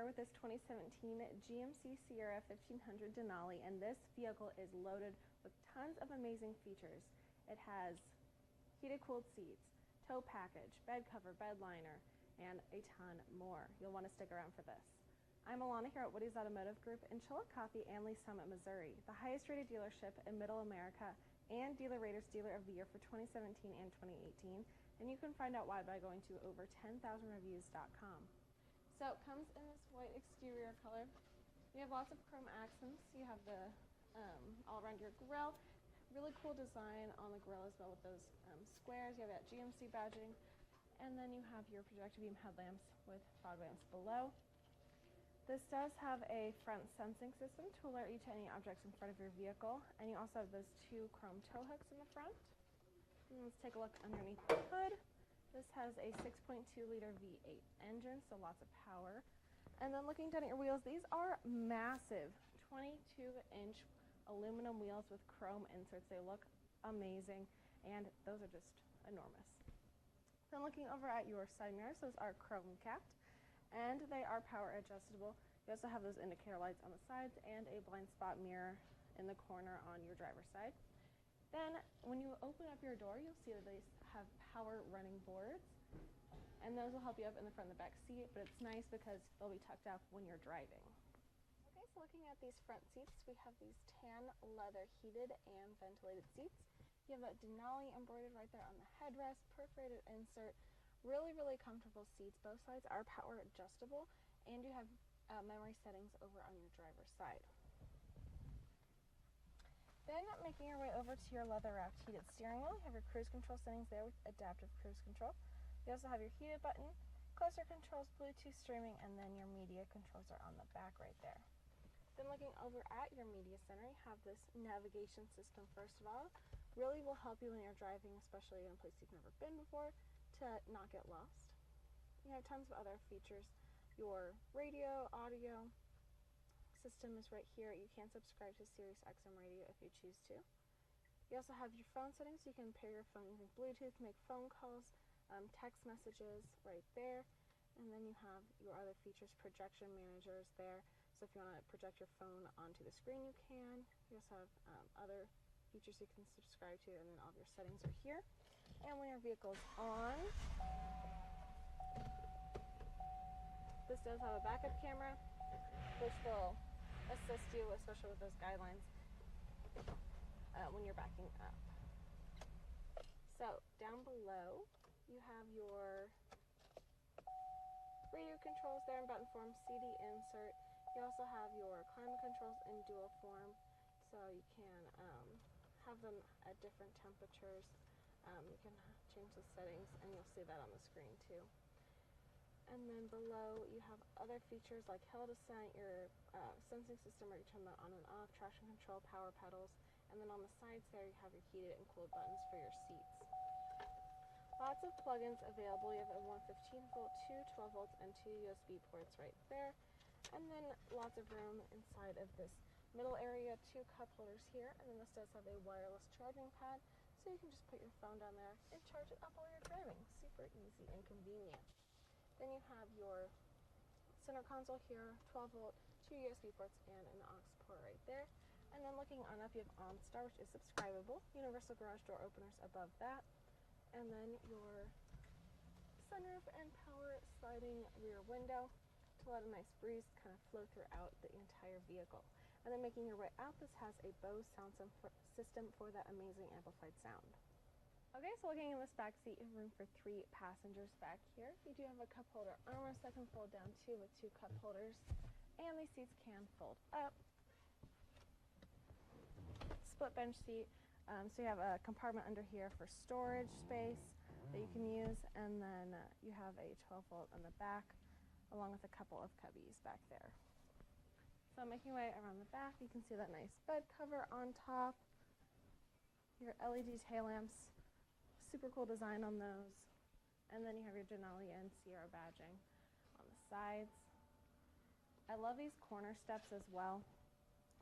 with this 2017 GMC Sierra 1500 Denali, and this vehicle is loaded with tons of amazing features. It has heated cooled seats, tow package, bed cover, bed liner, and a ton more. You'll want to stick around for this. I'm Alana here at Woody's Automotive Group in Chillicothe and Lee Summit, Missouri, the highest rated dealership in Middle America and Dealer Rater's Dealer of the Year for 2017 and 2018. And you can find out why by going to over10,000reviews.com. So it comes in this white exterior color. You have lots of chrome accents. You have the all around your grille. Really cool design on the grille as well with those squares. You have that GMC badging. And then you have your projector beam headlamps with fog lamps below. This does have a front sensing system to alert you to any objects in front of your vehicle. And you also have those two chrome tow hooks in the front. And let's take a look underneath the hood. This has a 6.2 liter V8 engine, so lots of power. And then looking down at your wheels, these are massive 22-inch aluminum wheels with chrome inserts. They look amazing, and those are just enormous. Then looking over at your side mirrors, those are chrome capped, and they are power adjustable. You also have those indicator lights on the sides and a blind spot mirror in the corner on your driver's side. Then when you open up your door, you'll see that they have power running boards, and those will help you up in the front and the back seat, but it's nice because they'll be tucked up when you're driving. Okay, so looking at these front seats, we have these tan leather heated and ventilated seats. You have that Denali embroidered right there on the headrest, perforated insert, really comfortable seats. Both sides are power adjustable, and you have memory settings over on your driver's side. Then making your way over to your leather-wrapped heated steering wheel, you have your cruise control settings there with adaptive cruise control. You also have your heated button, closer controls, Bluetooth streaming, and then your media controls are on the back right there. Then looking over at your media center, you have this navigation system first of all. Really will help you when you're driving, especially in a place you've never been before, to not get lost. You have tons of other features. Your radio, audio system is right here. You can subscribe to Sirius XM radio if you choose to. You also have your phone settings. You can pair your phone using Bluetooth, make phone calls, text messages right there. And then you have your other features, projection managers there. So if you want to project your phone onto the screen, you can. You also have other features you can subscribe to, and then all of your settings are here. And when your vehicle's on, this does have a backup camera, which will assist you, especially with those guidelines, when you're backing up. So down below, you have your radio controls there in button form, CD insert. You also have your climate controls in dual form, so you can have them at different temperatures. You can change the settings, and you'll see that on the screen too. And then below you have other features like hill descent, your sensing system where you turn that on and off, traction control, power pedals, and then on the sides there you have your heated and cooled buttons for your seats. Lots of plugins available. You have a 115 volt, 2 12 volts, and 2 USB ports right there. And then lots of room inside of this middle area, 2 cup holders here, and then this does have a wireless charging pad, so you can just put your phone down there and charge it up while you're driving. Super easy and convenient. Then you have your center console here, 12 volt, 2 USB ports, and an aux port right there. And then looking on up, you have OnStar, which is subscribable, universal garage door openers above that, and then your sunroof and power sliding rear window to let a nice breeze kind of flow throughout the entire vehicle. And then making your way out, this has a Bose sound system for that amazing amplified sound. Okay, so looking in this back seat, you have room for 3 passengers back here. You do have a cup holder armrest that can fold down too with 2 cup holders, and these seats can fold up. Split bench seat, so you have a compartment under here for storage space that you can use, and then you have a 12 volt on the back along with a couple of cubbies back there. So making your way around the back, you can see that nice bed cover on top, your LED tail lamps, super cool design on those, and then you have your Denali and Sierra badging on the sides. I love these corner steps as well,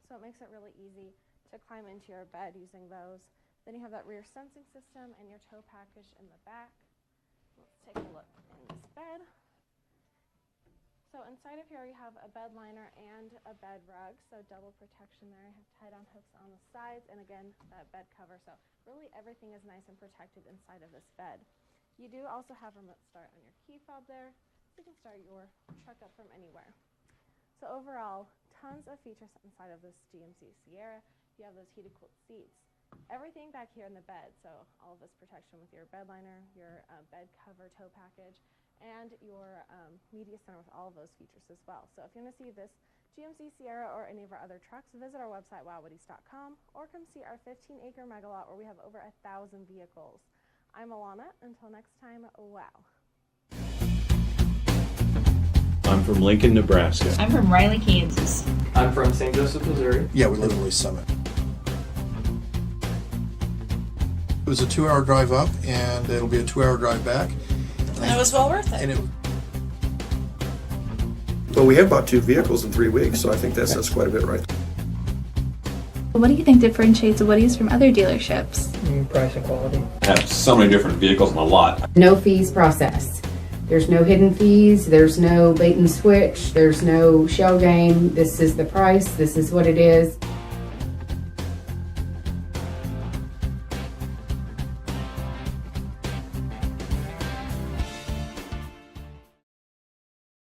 so it makes it really easy to climb into your bed using those. Then you have that rear sensing system and your tow package in the back. Let's take a look in this bed. So So inside of here you have a bed liner and a bed rug, so double protection there. You have tie-down hooks on the sides, and again, that bed cover. So really everything is nice and protected inside of this bed. You do also have remote start on your key fob there, so you can start your truck up from anywhere. So overall, tons of features inside of this GMC Sierra. You have those heated cooled seats. Everything back here in the bed, so all of this protection with your bed liner, your bed cover tow package, and your media center with all of those features as well. So if you want to see this GMC Sierra or any of our other trucks, visit our website, wowwoodies.com, or come see our 15-acre mega lot where we have over 1,000 vehicles. I'm Alana. Until next time, wow. I'm from Lincoln, Nebraska. I'm from Riley, Kansas. I'm from St. Joseph, Missouri. Yeah, we live in Lee Summit. It was a 2-hour drive up, and it'll be a 2-hour drive back. And it was well worth it. And it, Well, we have bought 2 vehicles in 3 weeks, so I think that says quite a bit, right? What do you think differentiates Woody's from other dealerships? Price and quality. Have so many different vehicles in the lot. No fees processed. There's no hidden fees, there's no bait and switch, there's no shell game. This is the price, this is what it is.